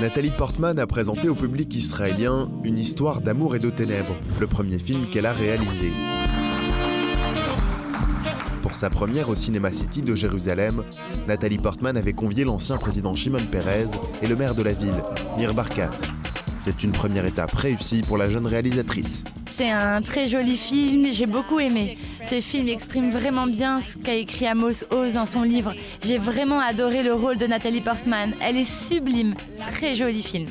Nathalie Portman a présenté au public israélien une histoire d'amour et de ténèbres, le premier film qu'elle a réalisé. Pour sa première au Cinema City de Jérusalem, Nathalie Portman avait convié l'ancien président Shimon Peres et le maire de la ville, Nir Barkat. C'est une première étape réussie pour la jeune réalisatrice. C'est un très joli film, j'ai beaucoup aimé. Ce film exprime vraiment bien ce qu'a écrit Amos Oz dans son livre. J'ai vraiment adoré le rôle de Nathalie Portman. Elle est sublime, très joli film.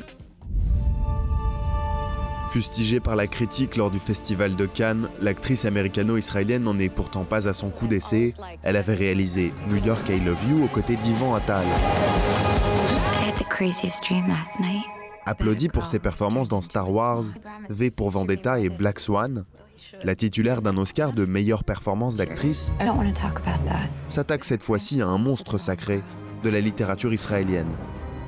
Fustigée par la critique lors du festival de Cannes, l'actrice américano-israélienne n'en est pourtant pas à son coup d'essai. Elle avait réalisé New York I Love You aux côtés d'Ivan Attal. Applaudie pour ses performances dans Star Wars, V pour Vendetta et Black Swan, la titulaire d'un Oscar de meilleure performance d'actrice s'attaque cette fois-ci à un monstre sacré de la littérature israélienne.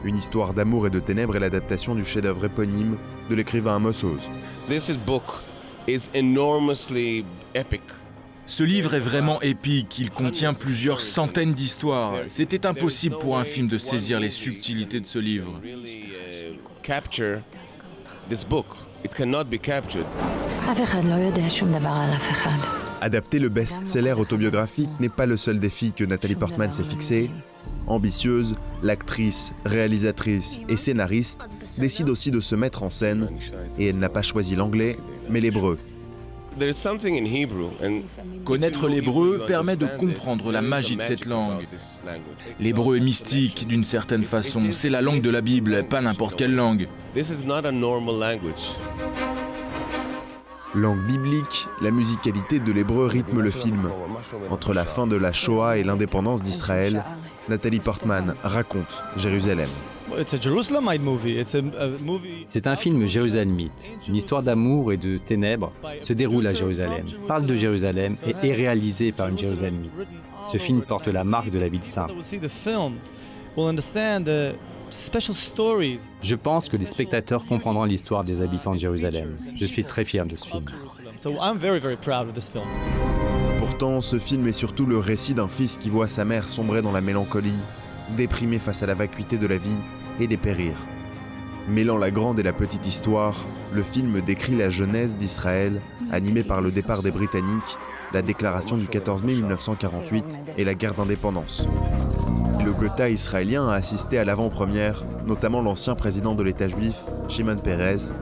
Une histoire d'amour et de ténèbres est l'adaptation du chef-d'œuvre éponyme de l'écrivain Amos Oz. Ce livre est vraiment épique, il contient plusieurs centaines d'histoires. C'était impossible pour un film de saisir les subtilités de ce livre. Adapter le best-seller autobiographique n'est pas le seul défi que Nathalie Portman s'est fixé. Ambitieuse, l'actrice, réalisatrice et scénariste décide aussi de se mettre en scène, et elle n'a pas choisi l'anglais, mais l'hébreu. Connaître l'hébreu permet de comprendre la magie de cette langue. L'hébreu est mystique d'une certaine façon, c'est la langue de la Bible, pas n'importe quelle langue. Langue biblique, la musicalité de l'hébreu rythme le film. Entre la fin de la Shoah et l'indépendance d'Israël, Nathalie Portman raconte Jérusalem. C'est un film jérusalemite. Une histoire d'amour et de ténèbres se déroule à Jérusalem, parle de Jérusalem et est réalisé par une Jérusalemite. Ce film porte la marque de la ville sainte. Je pense que les spectateurs comprendront l'histoire des habitants de Jérusalem. Je suis très fier de ce film. Pourtant, ce film est surtout le récit d'un fils qui voit sa mère sombrer dans la mélancolie, déprimé face à la vacuité de la vie et dépérir. Mêlant la grande et la petite histoire, le film décrit la genèse d'Israël, animée par le départ des Britanniques, la déclaration du 14 mai 1948 et la guerre d'indépendance. Le Gotha israélien a assisté à l'avant-première, notamment l'ancien président de l'État juif, Shimon Peres.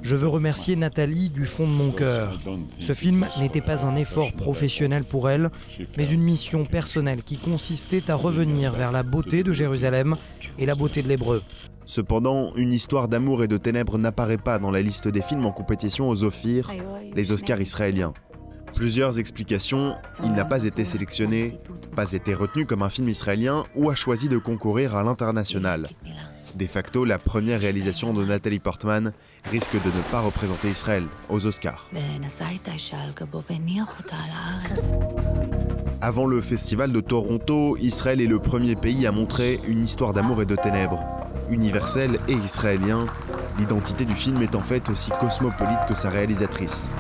Je veux remercier Nathalie du fond de mon cœur. Ce film n'était pas un effort professionnel pour elle, mais une mission personnelle qui consistait à revenir vers la beauté de Jérusalem et la beauté de l'hébreu. Cependant, une histoire d'amour et de ténèbres n'apparaît pas dans la liste des films en compétition aux Ophir, les Oscars israéliens. Plusieurs explications, il n'a pas été sélectionné, pas été retenu comme un film israélien ou a choisi de concourir à l'international. De facto, la première réalisation de Nathalie Portman risque de ne pas représenter Israël aux Oscars. Avant le festival de Toronto, Israël est le premier pays à montrer une histoire d'amour et de ténèbres. Universel et israélien, l'identité du film est en fait aussi cosmopolite que sa réalisatrice.